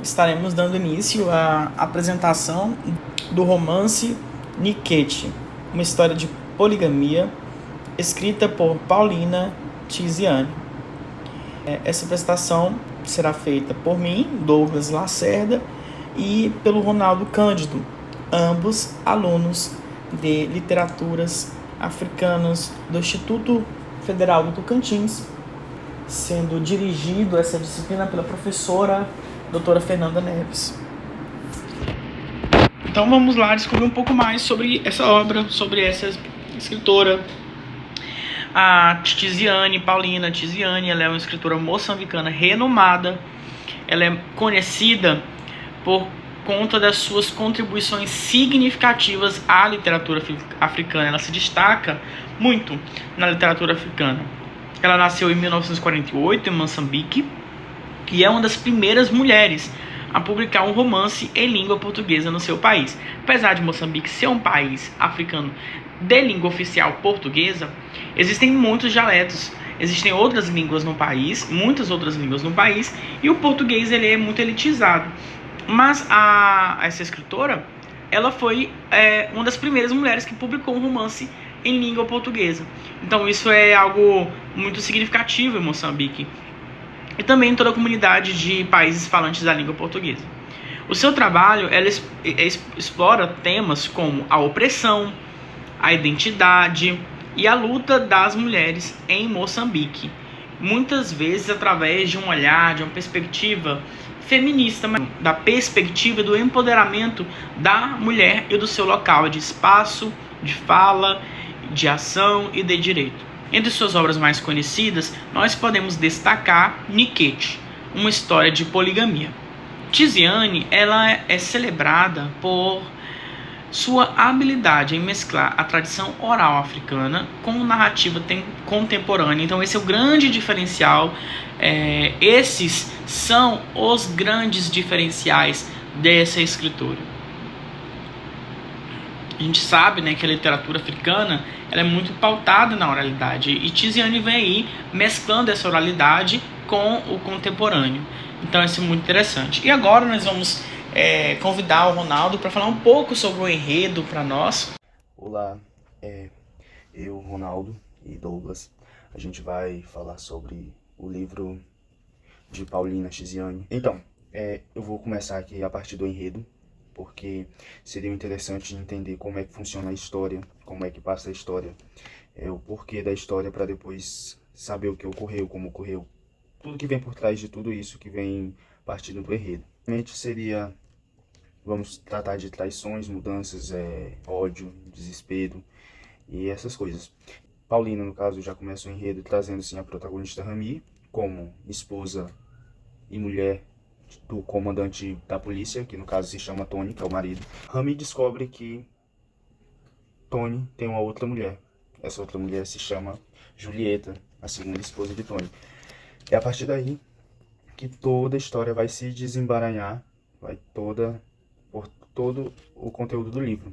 estaremos dando início à apresentação do romance Niket, uma história de poligamia, escrita por Paulina Tiziane. Essa apresentação será feita por mim, Douglas Lacerda, e pelo Ronaldo Cândido, ambos alunos de literaturas africanas do Instituto Federal do Tocantins, sendo dirigido essa disciplina pela professora doutora Fernanda Neves. Então vamos lá descobrir um pouco mais sobre essa obra, sobre essa escritora. A Paulina Tiziane, ela é uma escritora moçambicana renomada. Ela é conhecida por conta das suas contribuições significativas à literatura africana. Ela se destaca muito na literatura africana. Ela nasceu em 1948 em Moçambique e é uma das primeiras mulheres a publicar um romance em língua portuguesa no seu país. Apesar de Moçambique ser um país africano de língua oficial portuguesa, existem muitos dialetos, existem outras línguas no país, muitas outras línguas no país, e o português ele é muito elitizado. Mas essa escritora, ela foi uma das primeiras mulheres que publicou um romance em língua portuguesa. Então isso é algo muito significativo em Moçambique e também em toda a comunidade de países falantes da língua portuguesa. O seu trabalho ela explora temas como a opressão, a identidade e a luta das mulheres em Moçambique, muitas vezes através de um olhar, de uma perspectiva feminista, da perspectiva do empoderamento da mulher e do seu local de espaço, de fala, de ação e de direito. Entre suas obras mais conhecidas, nós podemos destacar Niket, uma história de poligamia. Tiziane ela é celebrada por sua habilidade em mesclar a tradição oral africana com narrativa contemporânea. Então esse é o grande diferencial. Esses são os grandes diferenciais dessa escritora. A gente sabe, né, que a literatura africana ela é muito pautada na oralidade, e Tiziane vem aí mesclando essa oralidade com o contemporâneo. Então isso é muito interessante. E agora nós vamos convidar o Ronaldo para falar um pouco sobre o enredo para nós. Olá, eu, Ronaldo e Douglas, a gente vai falar sobre o livro de Paulina Tiziane. Então, eu vou começar aqui a partir do enredo, porque seria interessante entender como é que funciona a história, como é que passa a história, o porquê da história, para depois saber o que ocorreu, como ocorreu, tudo que vem por trás de tudo isso que vem partindo do enredo. Vamos tratar de traições, mudanças, ódio, desespero e essas coisas. Paulina, no caso, já começa o enredo trazendo assim, a protagonista Rami como esposa e mulher do comandante da polícia, que no caso se chama Tony, que é o marido. Rami descobre que Tony tem uma outra mulher. Essa outra mulher se chama Julieta, a segunda esposa de Tony. É a partir daí que toda a história vai se desembaranar, por todo o conteúdo do livro.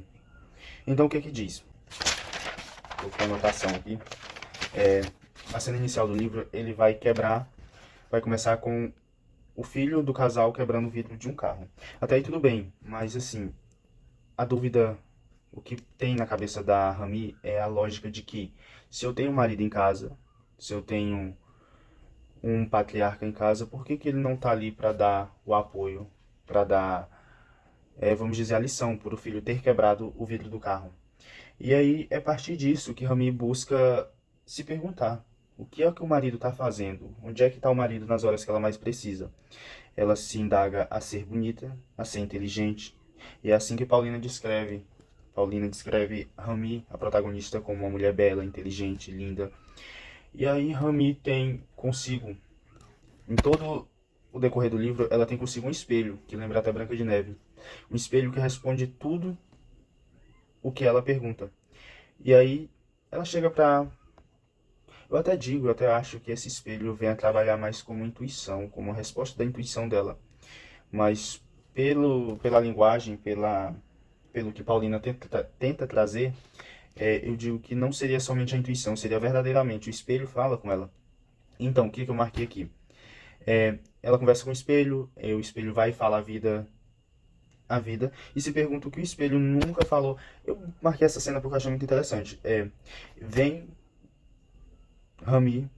Então o que que diz? Vou ter anotação aqui. A cena inicial do livro, ele vai começar com o filho do casal quebrando o vidro de um carro. Até aí tudo bem, mas assim, a dúvida, o que tem na cabeça da Rami é a lógica de que se eu tenho um marido em casa, se eu tenho um patriarca em casa, por que que ele não tá ali para dar o apoio, para dar, vamos dizer, a lição por o filho ter quebrado o vidro do carro? E aí é a partir disso que Rami busca se perguntar: o que é que o marido está fazendo? Onde é que está o marido nas horas que ela mais precisa? Ela se indaga a ser bonita, a ser inteligente. E é assim que Paulina descreve Rami, a protagonista, como uma mulher bela, inteligente, linda. E aí Rami tem consigo, em todo o decorrer do livro, ela tem consigo um espelho, que lembra até Branca de Neve. Um espelho que responde tudo o que ela pergunta. E aí ela chega pra... eu até acho que esse espelho vem a trabalhar mais como intuição, como resposta da intuição dela. Mas pela linguagem, pelo que Paulina tenta trazer, eu digo que não seria somente a intuição, seria verdadeiramente o espelho fala com ela. Então, o que eu marquei aqui? ela conversa com o espelho vai e fala a vida, e se pergunta o que o espelho nunca falou. Eu marquei essa cena porque eu achei muito interessante. Vem Rami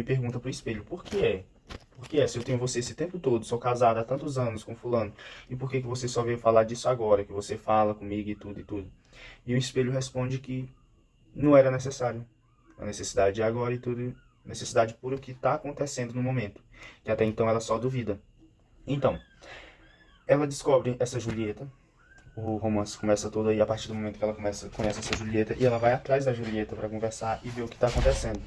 pergunta pro espelho, por que é? Por que é? Se eu tenho você esse tempo todo, sou casada há tantos anos com fulano, e por que que você só veio falar disso agora, que você fala comigo e tudo e tudo? E o espelho responde que não era necessário. A necessidade é agora e tudo, necessidade por o que está acontecendo no momento, que até então ela só duvida. Então, ela descobre essa Julieta, o romance começa todo aí a partir do momento que ela conhece essa Julieta, e ela vai atrás da Julieta para conversar e ver o que está acontecendo.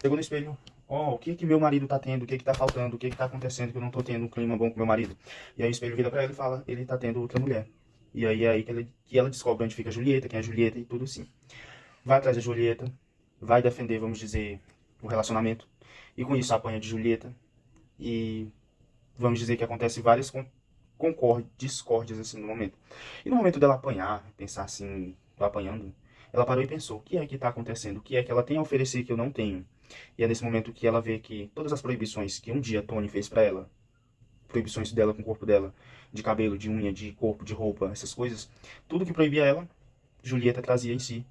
Chegou no espelho, o que que meu marido tá tendo, o que que tá faltando, o que que tá acontecendo que eu não tô tendo um clima bom com meu marido. E aí o espelho vira pra ela e fala, ele tá tendo outra mulher. E aí é aí que ela descobre onde fica a Julieta, quem é a Julieta e tudo assim. Vai atrás da Julieta, vai defender, vamos dizer, o relacionamento. E com isso apanha de Julieta. E vamos dizer que acontece várias discórdias assim no momento. E no momento dela apanhar, pensar assim, tô apanhando, ela parou e pensou, o que é que tá acontecendo? O que é que ela tem a oferecer que eu não tenho? E é nesse momento que ela vê que todas as proibições que um dia Tony fez pra ela, proibições dela com o corpo dela, de cabelo, de unha, de corpo, de roupa, essas coisas, tudo que proibia ela, Julieta trazia em si.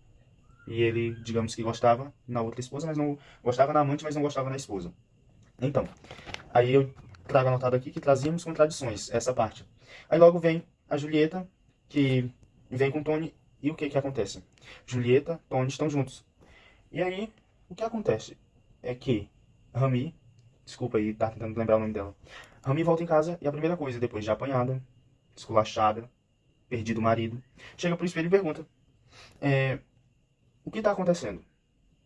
E ele, digamos que gostava na outra esposa, mas não gostava na amante, mas não gostava na esposa. Então, aí eu trago anotado aqui que trazíamos contradições, essa parte. Aí logo vem a Julieta, que vem com Tony, e o que que acontece? Julieta, Tony estão juntos. E aí, o que acontece é que Rami, desculpa aí, tá tentando lembrar o nome dela. Rami volta em casa e a primeira coisa, depois de apanhada, esculachada, perdido o marido, chega pro espelho e pergunta: o que tá acontecendo?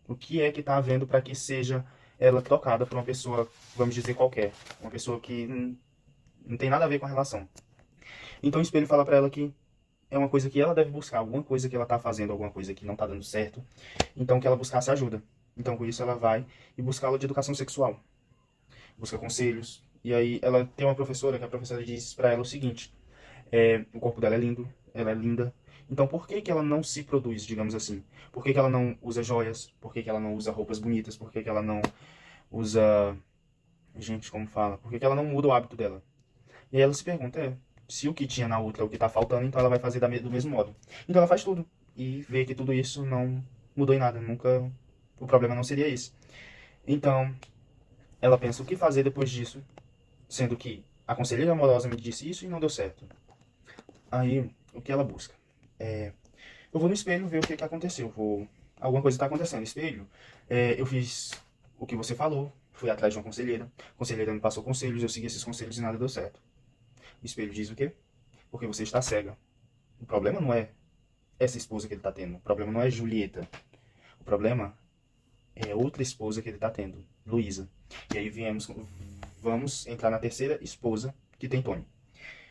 O que é que tá havendo para que seja ela trocada por uma pessoa, vamos dizer, qualquer? Uma pessoa que não tem nada a ver com a relação. Então o espelho fala para ela que é uma coisa que ela deve buscar, alguma coisa que ela tá fazendo, alguma coisa que não tá dando certo. Então que ela buscasse ajuda. Então com isso ela vai e busca aula de educação sexual. Busca conselhos. E aí ela tem uma professora que a professora diz para ela o seguinte: o corpo dela é lindo, ela é linda. Então por que que ela não se produz, digamos assim? Por que que ela não usa joias? Por que que ela não usa roupas bonitas? Por que que ela não usa... Gente, como fala? Por que que ela não muda o hábito dela? E aí ela se pergunta, se o que tinha na outra é o que tá faltando, então ela vai fazer do mesmo modo. Então ela faz tudo. E vê que tudo isso não mudou em nada. Nunca... O problema não seria esse. Então, ela pensa o que fazer depois disso, sendo que a conselheira amorosa me disse isso e não deu certo. Aí, o que ela busca? Eu vou no espelho ver o que que aconteceu. Alguma coisa está acontecendo. Espelho, eu fiz o que você falou, fui atrás de uma conselheira. A conselheira me passou conselhos, eu segui esses conselhos e nada deu certo. O espelho diz o quê? Porque você está cega. O problema não é essa esposa que ele está tendo. O problema não é Julieta. O problema é outra esposa que ele está tendo, Luísa. E aí vamos entrar na terceira esposa que tem Tony.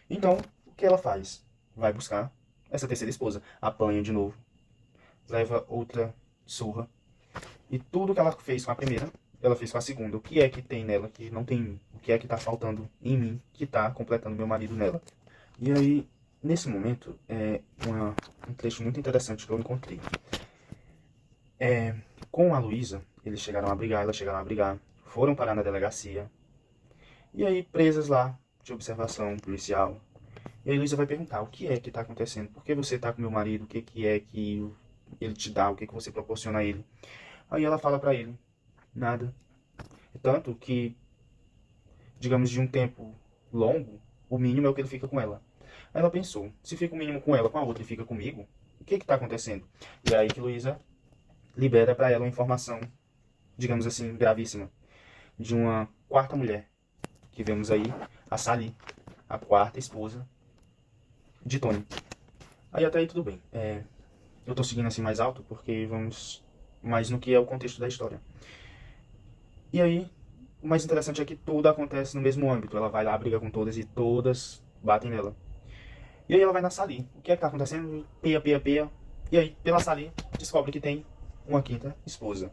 Então, o que ela faz? Vai buscar essa terceira esposa, apanha de novo, leva outra surra. E tudo que ela fez com a primeira, ela fez com a segunda. O que é que tem nela que não tem em mim? O que é que tá faltando em mim que tá completando meu marido nela? E aí, nesse momento, um trecho muito interessante que eu encontrei. Com a Luísa, eles chegaram a brigar, elas chegaram a brigar, foram parar na delegacia. E aí, presas lá, de observação policial. E aí Luísa vai perguntar, o que é que tá acontecendo? Por que você tá com meu marido? O que que é que ele te dá? O que que você proporciona a ele? Aí ela fala pra ele, nada. Tanto que, digamos, de um tempo longo, o mínimo é o que ele fica com ela. Aí ela pensou, se fica o mínimo com ela, com a outra e fica comigo, o que que tá acontecendo? E é aí que Luísa libera pra ela uma informação, digamos assim, gravíssima, de uma quarta mulher, que vemos aí, a Sally, a quarta esposa de Tony. Aí até aí tudo bem. Eu tô seguindo assim mais alto porque vamos mais no que é o contexto da história. E aí, o mais interessante é que tudo acontece no mesmo âmbito. Ela vai lá, briga com todas e todas batem nela. E aí ela vai na Sally. O que é que tá acontecendo? Peia, peia, peia. E aí, pela Sally, descobre que tem uma quinta esposa,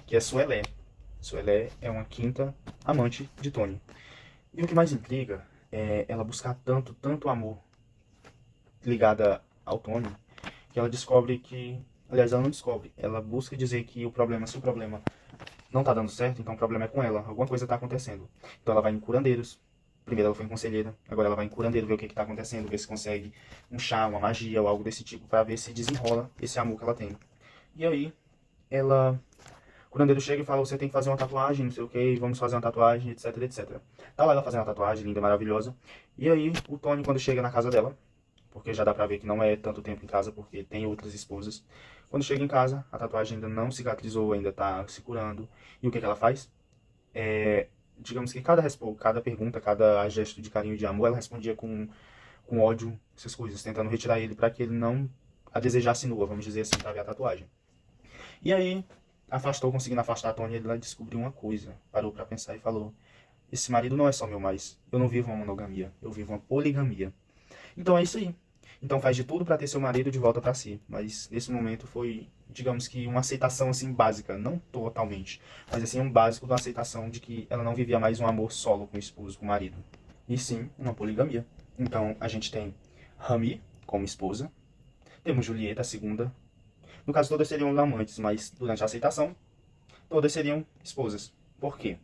que é Suelé. Suelé é uma quinta amante de Tony. E o que mais intriga é ela buscar tanto amor ligada ao Tony, que ela descobre que... Aliás, ela não descobre. Ela busca dizer que se o problema não tá dando certo, então o problema é com ela. Alguma coisa tá acontecendo. Então ela vai em curandeiros, Primeiro ela foi em conselheira, agora ela vai em curandeiro ver o que tá acontecendo, ver se consegue um chá, uma magia ou algo desse tipo, pra ver se desenrola esse amor que ela tem. E aí, ela... O curandeiro chega e fala, você tem que fazer uma tatuagem, não sei o que, vamos fazer uma tatuagem, etc, etc. Tá lá ela fazendo a tatuagem, linda, maravilhosa. E aí, o Tony, quando chega na casa dela, porque já dá pra ver que não é tanto tempo em casa, porque tem outras esposas. Quando chega em casa, a tatuagem ainda não cicatrizou, ainda tá se curando. E o que que ela faz? Digamos que cada pergunta, cada gesto de carinho e de amor, ela respondia com ódio, essas coisas, tentando retirar ele para que ele não a desejasse nua, vamos dizer assim, pra ver a tatuagem. E aí, conseguindo afastar a Tony, ela descobriu uma coisa, parou para pensar e falou, esse marido não é só meu mais, eu não vivo uma monogamia, eu vivo uma poligamia. Então é isso aí. Então faz de tudo para ter seu marido de volta para si. Mas nesse momento foi, digamos que uma aceitação assim básica, não totalmente, mas assim um básico da aceitação de que ela não vivia mais um amor solo com o esposo, com o marido, e sim uma poligamia. Então a gente tem Rami como esposa, temos Julieta, a segunda. No caso todas seriam amantes, mas durante a aceitação todas seriam esposas. Por quê?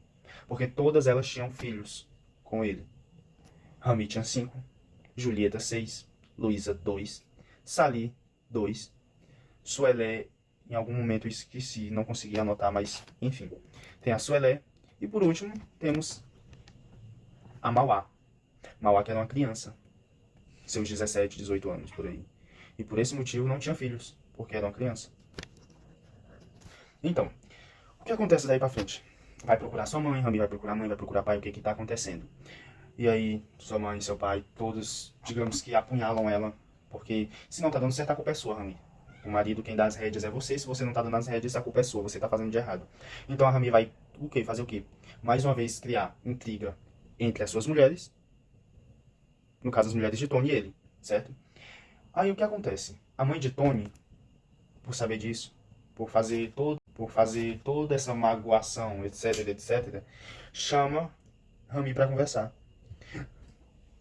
Porque todas elas tinham filhos com ele. Rami tinha 5, Julieta 6, Luísa 2, Sali 2, Suelé, em algum momento eu esqueci, não consegui anotar, mas enfim. Tem a Suelé. E por último, temos a Mauá. Mauá que era uma criança, seus 17, 18 anos, por aí. E por esse motivo não tinha filhos, porque era uma criança. Então, o que acontece daí pra frente? Vai procurar sua mãe, Rami vai procurar a mãe, vai procurar pai, o que que tá acontecendo? E aí, sua mãe e seu pai, todos, digamos que apunhalam ela, porque se não tá dando certo, a culpa é sua, Rami. O marido, quem dá as rédeas é você, se você não tá dando as rédeas, a culpa é sua, você tá fazendo de errado. Então a Rami vai, o quê? Fazer o quê? Mais uma vez, criar intriga entre as suas mulheres, no caso as mulheres de Tony e ele, certo? Aí o que acontece? A mãe de Tony, por saber disso, por fazer toda essa magoação, etc, etc, chama Rami pra conversar.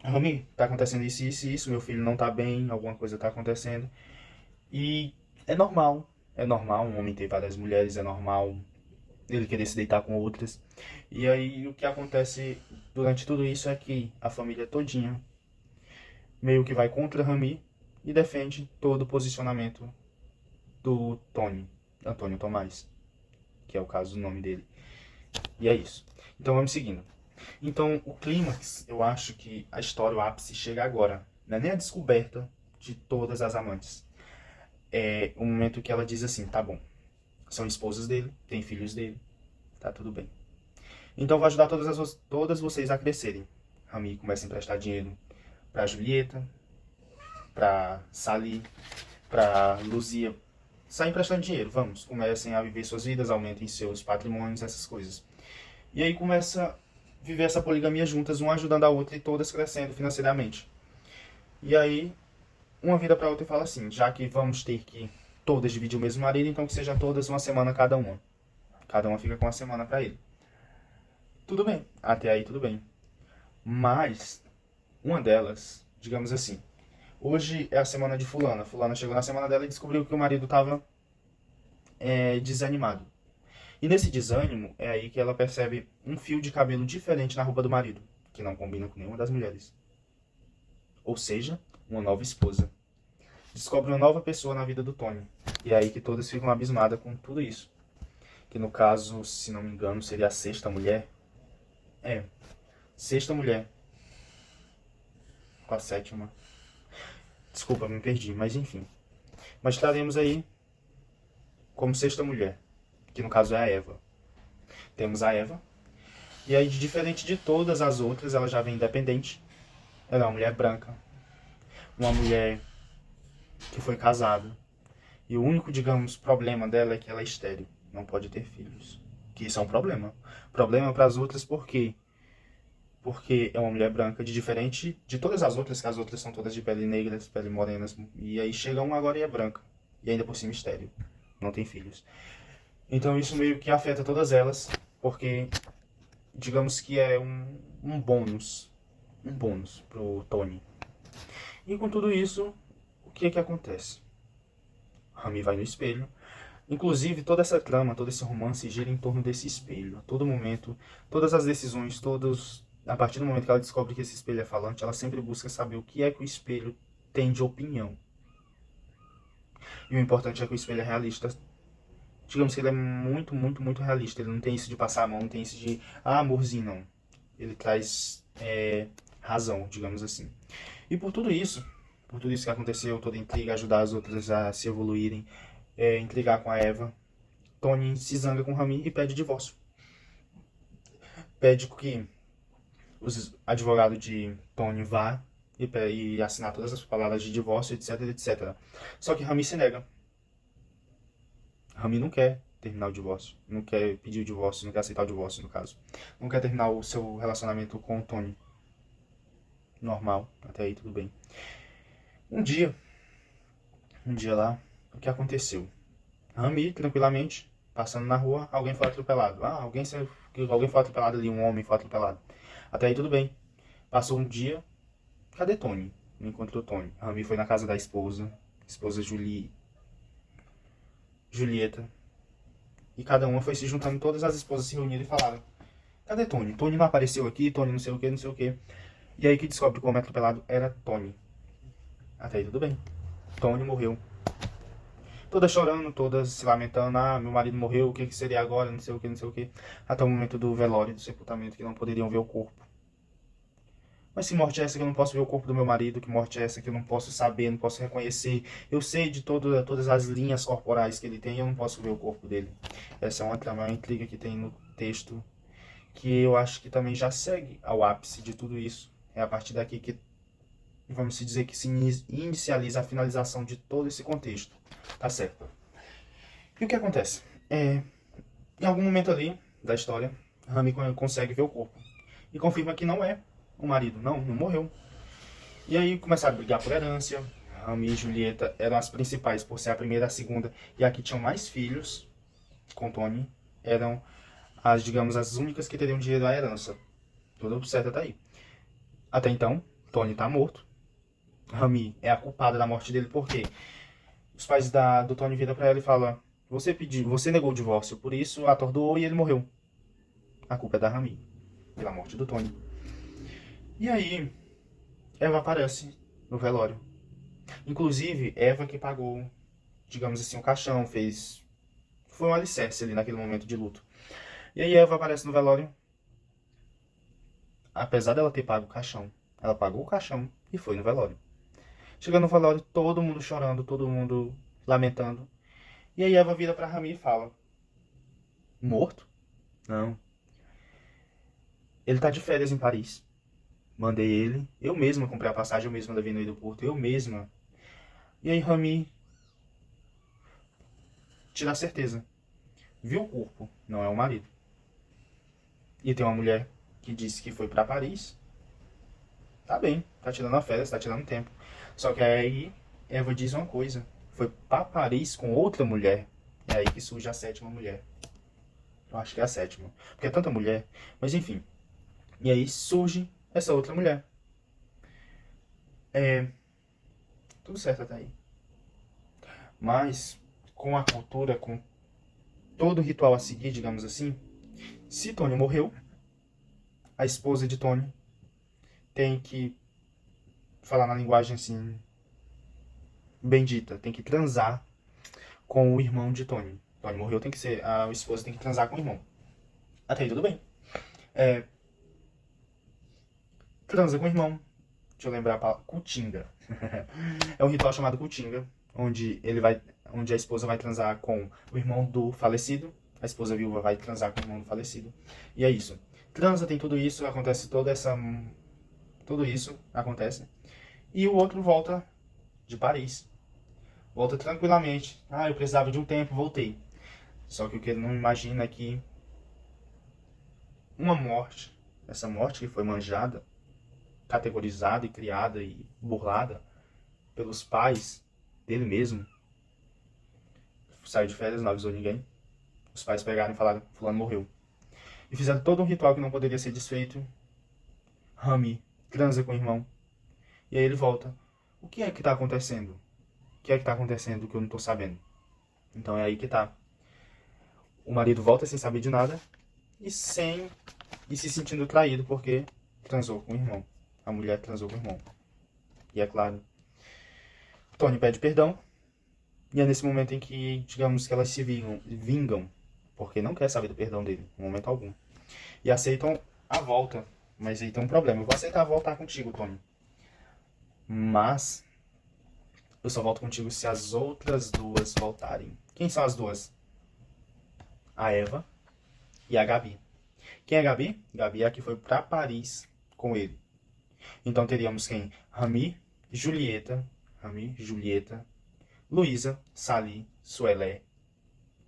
Rami, tá acontecendo isso, isso e isso, meu filho não tá bem, alguma coisa tá acontecendo. E é normal um homem ter várias mulheres, é normal ele querer se deitar com outras. E aí o que acontece durante tudo isso é que a família todinha meio que vai contra Rami e defende todo o posicionamento do Tony, Antônio Tomás, que é o caso do nome dele. E é isso. Então vamos seguindo. Então, o clímax, eu acho que a história, o ápice, chega agora. Não é nem a descoberta de todas as amantes. É o momento que ela diz assim, tá bom, são esposas dele, tem filhos dele, tá tudo bem. Então, vou ajudar todas vocês a crescerem. Rami começa a emprestar dinheiro pra Julieta, pra Sali, pra Luzia. Sai emprestando dinheiro, vamos. Comecem a viver suas vidas, aumentem seus patrimônios, essas coisas. E aí começa viver essa poligamia juntas, uma ajudando a outra e todas crescendo financeiramente. E aí, uma vira pra outra e fala assim, já que vamos ter que todas dividir o mesmo marido, então que seja todas uma semana cada uma. Cada uma fica com uma semana pra ele. Tudo bem, até aí tudo bem. Mas, uma delas, digamos assim, hoje é a semana de fulana. Fulana chegou na semana dela e descobriu que o marido tava desanimado. E nesse desânimo é aí que ela percebe um fio de cabelo diferente na roupa do marido, que não combina com nenhuma das mulheres. Ou seja, uma nova esposa. Descobre uma nova pessoa na vida do Tony. E é aí que todas ficam abismadas com tudo isso. Que no caso, se não me engano, seria a sexta mulher. Sexta mulher. Com a sétima. Desculpa, me perdi, mas enfim. Mas estaremos aí como sexta mulher, que no caso é a Eva. Temos a Eva. E aí, diferente de todas as outras, ela já vem independente. Ela é uma mulher branca. Uma mulher que foi casada. E o único, digamos, problema dela é que ela é estéril. Não pode ter filhos. Que isso é um problema. Problema para as outras por quê? Porque é uma mulher branca de diferente de todas as outras, que as outras são todas de pele negra, pele morenas. E aí chega uma agora e é branca. E ainda por cima estéril. Não tem filhos. Então isso meio que afeta todas elas. Porque, digamos que é um bônus. Um bônus pro Tony. E com tudo isso, o que é que acontece? Rami vai no espelho. Inclusive, toda essa trama, todo esse romance gira em torno desse espelho. A todo momento, todas as decisões, todas a partir do momento que ela descobre que esse espelho é falante, ela sempre busca saber o que é que o espelho tem de opinião. E o importante é que o espelho é realista. Digamos que ele é muito, muito, muito realista. Ele não tem isso de passar a mão, não tem isso de, amorzinho, não. Ele traz razão, digamos assim. E por tudo isso que aconteceu, toda a intriga, ajudar as outras a se evoluírem, intrigar com a Eva, Tony se zanga com Rami e pede divórcio. Pede que os advogados de Tony vá e assinar todas as palavras de divórcio, etc, etc. Só que Rami se nega. Rami não quer terminar o divórcio, não quer pedir o divórcio, não quer aceitar o divórcio, no caso. Não quer terminar o seu relacionamento com o Tony. Normal, até aí tudo bem. Um dia lá, o que aconteceu? Rami, tranquilamente, passando na rua, alguém foi atropelado. Alguém foi atropelado ali, um homem foi atropelado. Até aí tudo bem. Passou um dia, cadê Tony? Não encontrou Tony. Rami foi na casa da esposa Julieta. E cada uma foi se juntando, todas as esposas se reuniram e falaram: cadê Tony? Tony não apareceu aqui, Tony não sei o que, não sei o que. E aí que descobre que o homem atropelado era Tony. Até aí tudo bem. Tony morreu. Todas chorando, todas se lamentando: meu marido morreu, o que seria agora, não sei o que, não sei o que. Até o momento do velório, do sepultamento, que não poderiam ver o corpo. Mas se morte é essa que eu não posso ver o corpo do meu marido, que morte é essa que eu não posso saber, não posso reconhecer. Eu sei de todas as linhas corporais que ele tem e eu não posso ver o corpo dele. Essa é uma trama, uma intriga que tem no texto, que eu acho que também já segue ao ápice de tudo isso. É a partir daqui que, vamos dizer, que se inicializa a finalização de todo esse contexto. Tá certo? E o que acontece? Em algum momento ali da história, Rami consegue ver o corpo e confirma que não é o marido, não morreu. E aí começaram a brigar por herança. Rami e Julieta eram as principais por ser a primeira, a segunda e a que tinham mais filhos com Tony. Eram as, digamos, as únicas que teriam direito à herança. Tudo certo até aí. Até então, Tony tá morto. Rami é a culpada da morte dele porque os pais do Tony viram pra ela e falam: você negou o divórcio, por isso atordoou e ele morreu. A culpa é da Rami pela morte do Tony. E aí, Eva aparece no velório. Inclusive, Eva que pagou, digamos assim, o caixão, foi um alicerce ali naquele momento de luto. E aí Eva aparece no velório. Apesar dela ter pago o caixão, ela pagou o caixão e foi no velório. Chegando no velório, todo mundo chorando, todo mundo lamentando. E aí Eva vira pra Rami e fala: morto? Não. Ele tá de férias em Paris. Mandei ele, eu mesma comprei a passagem, eu mesma levei no aeroporto, eu mesma. E aí Rami tira a certeza. Viu o corpo, não é o marido. E tem uma mulher que disse que foi pra Paris. Tá bem, tá tirando a férias, tá tirando tempo. Só que aí Eva diz uma coisa: foi pra Paris com outra mulher. É aí que surge a sétima mulher. Eu acho que é a sétima, porque é tanta mulher. Mas enfim. E aí surge essa outra mulher. Tudo certo até aí. Mas com a cultura, com todo o ritual a seguir, digamos assim, se Tony morreu, a esposa de Tony tem que falar na linguagem assim bendita, tem que transar com o irmão de Tony. Tony morreu, a esposa tem que transar com o irmão. Até aí tudo bem. Transa com o irmão. Deixa eu lembrar a palavra. Cutinga. É um ritual chamado Cutinga, onde a esposa vai transar com o irmão do falecido, a esposa viúva vai transar com o irmão do falecido. E é isso. Transa, tem tudo isso, acontece tudo isso acontece. E o outro volta de Paris. Volta tranquilamente. Eu precisava de um tempo, voltei. Só que o que ele não imagina é que essa morte que foi manjada, categorizada e criada e burlada pelos pais dele mesmo, saiu de férias, não avisou ninguém. Os pais pegaram e falaram: fulano morreu. E fizeram todo um ritual que não poderia ser desfeito. Rami transa com o irmão. E aí ele volta. O que é que tá acontecendo? O que é que tá acontecendo que eu não tô sabendo? Então é aí que tá. O marido volta sem saber de nada e se sentindo traído, porque transou com o irmão. A mulher transou com o irmão. E é claro, Tony pede perdão. E é nesse momento em que, digamos que elas se vingam, porque não quer saber do perdão dele, em momento algum. E aceitam a volta. Mas aí tem um problema. Eu vou aceitar voltar contigo, Tony. Mas eu só volto contigo se as outras duas voltarem. Quem são as duas? A Eva e a Gabi. Quem é a Gabi? Gabi é a que foi pra Paris com ele. Então teríamos quem? Rami, Julieta, Luísa, Sali, Suelé,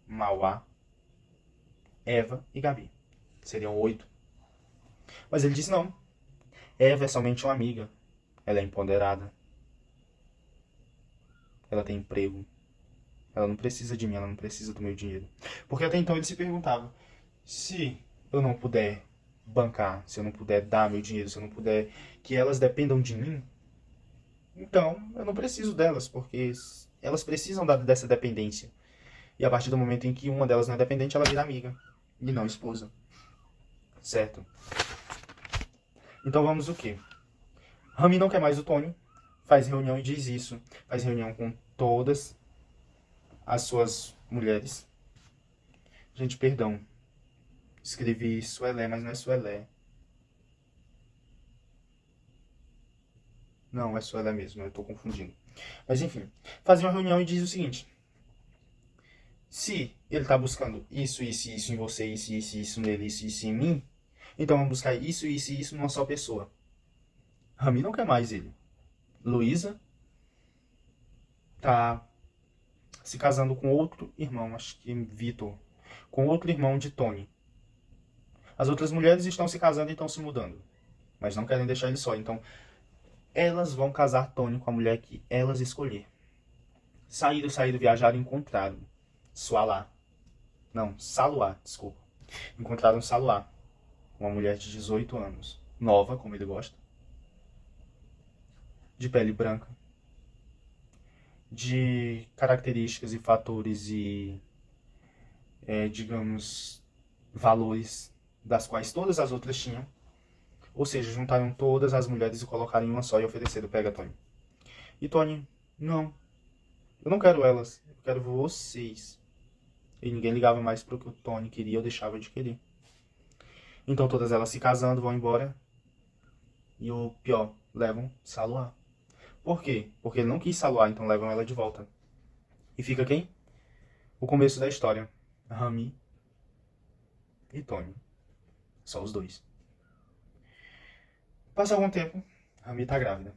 Mauá, Eva e Gabi. Seriam 8. Mas ele diz não. Eva é somente uma amiga. Ela é empoderada. Ela tem emprego. Ela não precisa de mim, ela não precisa do meu dinheiro. Porque até então ele se perguntava, se eu não puder bancar, se eu não puder dar meu dinheiro, se eu não puder que elas dependam de mim, então eu não preciso delas, porque elas precisam dessa dependência. E a partir do momento em que uma delas não é dependente, ela vira amiga e não esposa. Certo? Então vamos o quê? Rami não quer mais o Tony, faz reunião e diz isso. Faz reunião com todas as suas mulheres. Gente, perdão. Escrevi Suelé, mas não é Suelé. Não, é Suelé mesmo, eu tô confundindo. Mas enfim, faz uma reunião e diz o seguinte. Se ele tá buscando isso em você, isso nele, isso em mim, então vamos buscar isso numa só pessoa. Rami não quer mais ele. Luísa tá se casando com outro irmão, acho que Vitor, com outro irmão de Tony. As outras mulheres estão se casando e estão se mudando, mas não querem deixar ele só. Então, elas vão casar Tony com a mulher que elas escolher. Saíram, viajaram e encontraram Saluá, desculpa. Encontraram Saluá, uma mulher de 18 anos, nova, como ele gosta, de pele branca, de características e fatores e, digamos, valores das quais todas as outras tinham. Ou seja, juntaram todas as mulheres e colocaram em uma só e ofereceram, pega, Tony. E Tony, não, eu não quero elas, eu quero vocês. E ninguém ligava mais pro que o Tony queria ou deixava de querer. Então todas elas se casando, vão embora. E o pior, levam Saluá. Por quê? Porque ele não quis Saluá, então levam ela de volta. E fica quem? O começo da história. Rami e Tony. Só os dois. Passa algum tempo, Rami tá grávida.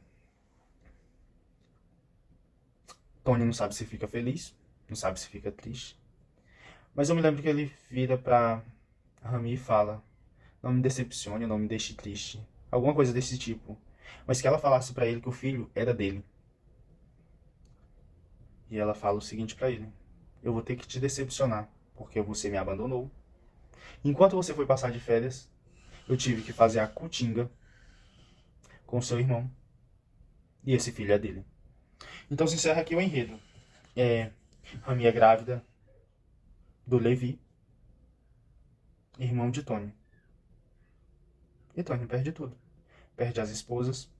Tony não sabe se fica feliz, não sabe se fica triste. Mas eu me lembro que ele vira pra Rami e fala: não me decepcione, não me deixe triste. Alguma coisa desse tipo. Mas que ela falasse pra ele que o filho era dele. E ela fala o seguinte pra ele: eu vou ter que te decepcionar, porque você me abandonou. Enquanto você foi passar de férias, eu tive que fazer a cutinga com seu irmão. E esse filho é dele. Então se encerra aqui o enredo. Rami é grávida do Levi, irmão de Tony. E Tony perde tudo. Perde as esposas,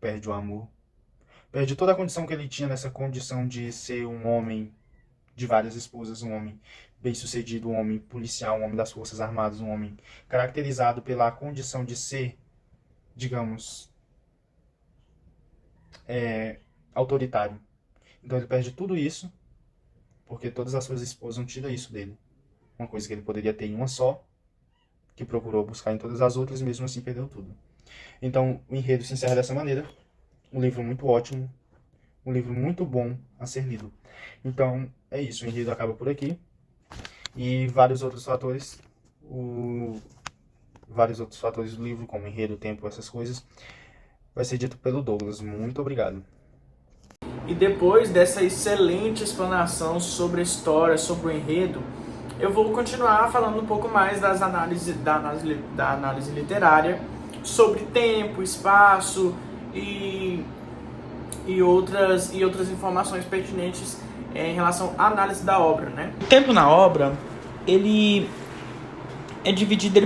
perde o amor, perde toda a condição que ele tinha nessa condição de ser um homem de várias esposas, um homem bem-sucedido, um homem policial, um homem das Forças Armadas, um homem caracterizado pela condição de ser, digamos, autoritário. Então ele perde tudo isso, porque todas as suas esposas não tiram isso dele. Uma coisa que ele poderia ter em uma só, que procurou buscar em todas as outras e mesmo assim perdeu tudo. Então o enredo se encerra dessa maneira. Um livro muito ótimo, um livro muito bom a ser lido. Então é isso, o enredo acaba por aqui. E vários outros fatores do livro, como enredo, tempo, essas coisas, vai ser dito pelo Douglas. Muito obrigado. E depois dessa excelente explanação sobre a história, sobre o enredo, eu vou continuar falando um pouco mais da análise literária, sobre tempo, espaço e outras informações pertinentes em relação à análise da obra, né? O tempo na obra, ele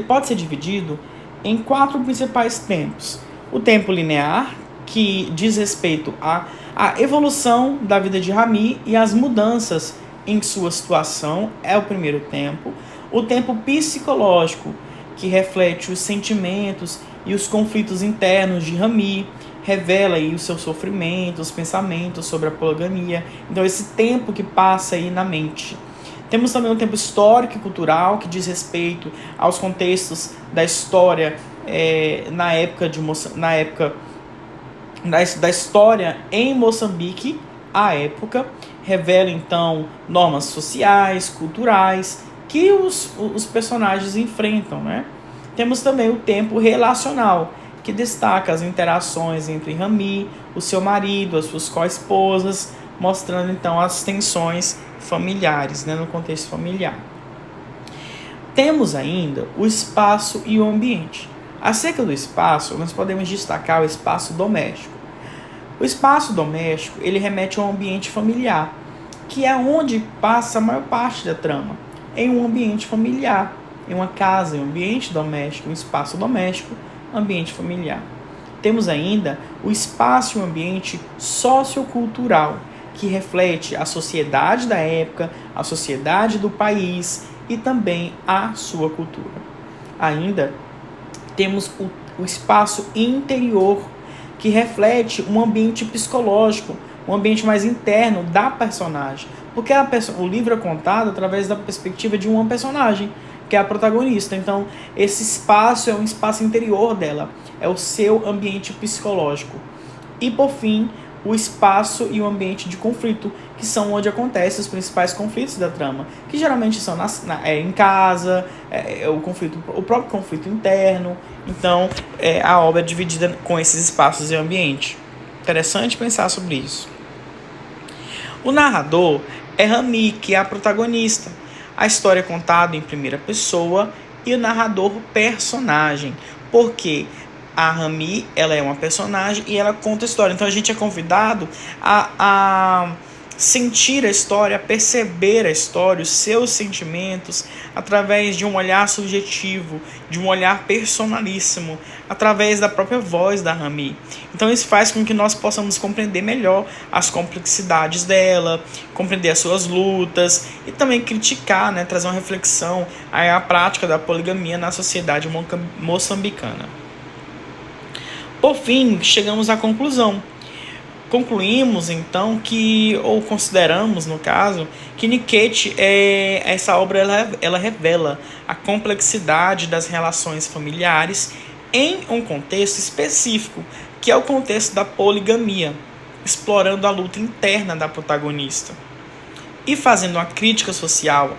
pode ser dividido em 4 principais tempos. O tempo linear, que diz respeito à evolução da vida de Rami e as mudanças em sua situação, é o primeiro tempo. O tempo psicológico, que reflete os sentimentos e os conflitos internos de Rami, revela aí o seu sofrimento, os pensamentos sobre a poligamia. Então, esse tempo que passa aí na mente. Temos também um tempo histórico e cultural, que diz respeito aos contextos da história da história em Moçambique, à época. Revela, então, normas sociais, culturais, que os personagens enfrentam, né? Temos também o tempo relacional, que destaca as interações entre Rami, o seu marido, as suas co-esposas, mostrando, então, as tensões familiares, né, no contexto familiar. Temos ainda o espaço e o ambiente. Acerca do espaço, nós podemos destacar o espaço doméstico. O espaço doméstico, ele remete ao ambiente familiar, que é onde passa a maior parte da trama. Em um ambiente familiar, em uma casa, em um ambiente doméstico, um espaço doméstico, ambiente familiar. Temos ainda o espaço e o ambiente sociocultural, que reflete a sociedade da época, a sociedade do país e também a sua cultura. Ainda temos o espaço interior, que reflete um ambiente psicológico, um ambiente mais interno da personagem. Porque o livro é contado através da perspectiva de uma personagem, que é a protagonista. Então, esse espaço é um espaço interior dela, é o seu ambiente psicológico. E, por fim, o espaço e o ambiente de conflito, que são onde acontecem os principais conflitos da trama, que geralmente são em casa, o próprio conflito interno. Então, a obra é dividida com esses espaços e ambiente. Interessante pensar sobre isso. O narrador é Rami, que é a protagonista. A história é contada em primeira pessoa e o narrador personagem, porque a Rami, ela é uma personagem e ela conta a história. Então a gente é convidado a sentir a história, a perceber a história, os seus sentimentos, através de um olhar subjetivo, de um olhar personalíssimo, através da própria voz da Rami. Então isso faz com que nós possamos compreender melhor as complexidades dela, compreender as suas lutas e também criticar, né, trazer uma reflexão à prática da poligamia na sociedade moçambicana. Por fim, chegamos à conclusão. Concluímos, então, ou consideramos, no caso, que Nikete, essa obra ela revela a complexidade das relações familiares em um contexto específico, que é o contexto da poligamia, explorando a luta interna da protagonista e fazendo uma crítica social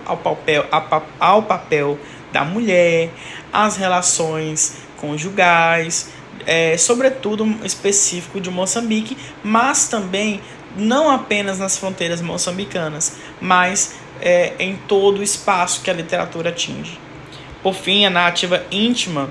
ao papel da mulher, às relações conjugais, sobretudo específico de Moçambique, mas também não apenas nas fronteiras moçambicanas, mas em todo o espaço que a literatura atinge. Por fim, a narrativa íntima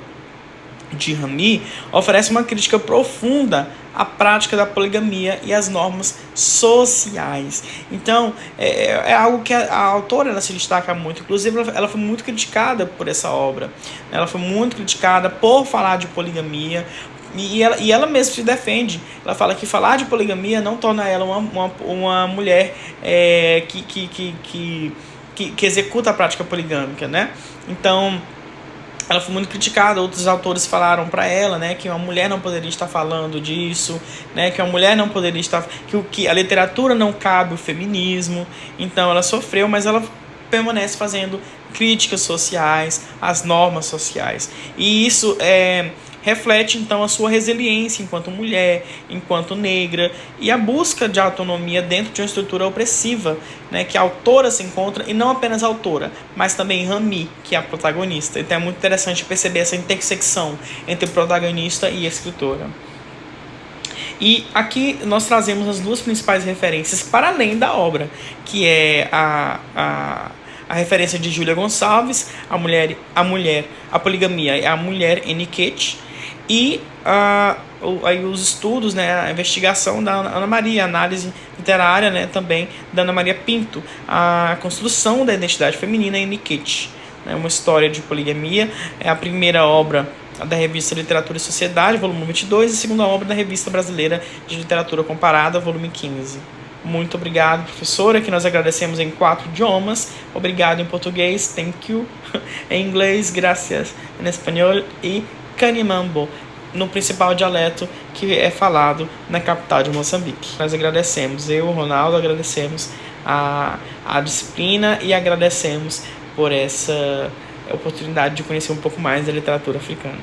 de Rami oferece uma crítica profunda à prática da poligamia e às normas sociais. Então, é algo que a autora ela se destaca muito. Inclusive, ela foi muito criticada por essa obra. Ela foi muito criticada por falar de poligamia. E ela mesma se defende. Ela fala que falar de poligamia não torna ela uma mulher que executa a prática poligâmica, né? Então, ela foi muito criticada. Outros autores falaram para ela, né, que uma mulher não poderia estar falando disso, né, que uma mulher não poderia estar, que a literatura não cabe o feminismo. Então ela sofreu, mas ela permanece fazendo críticas sociais às normas sociais. E isso reflete, então, a sua resiliência enquanto mulher, enquanto negra, e a busca de autonomia dentro de uma estrutura opressiva, né, que a autora se encontra, e não apenas a autora, mas também Rami, que é a protagonista. Então é muito interessante perceber essa intersecção entre protagonista e escritora. E aqui nós trazemos as duas principais referências para além da obra, que é a referência de Júlia Gonçalves, a poligamia é a mulher em Nikete, e aí os estudos, né, a investigação da Ana Maria, a análise literária, né, também da Ana Maria Pinto, a construção da identidade feminina em Nikete, né, uma história de poligamia. É a primeira obra da revista Literatura e Sociedade, volume 22, e a segunda obra da Revista Brasileira de Literatura Comparada, volume 15. Muito obrigado, professora, que nós agradecemos em 4 idiomas. Obrigado em português, thank you, em inglês, gracias, em espanhol e canimambo, no principal dialeto que é falado na capital de Moçambique. Nós agradecemos, eu, Ronaldo, agradecemos a disciplina e agradecemos por essa oportunidade de conhecer um pouco mais da literatura africana.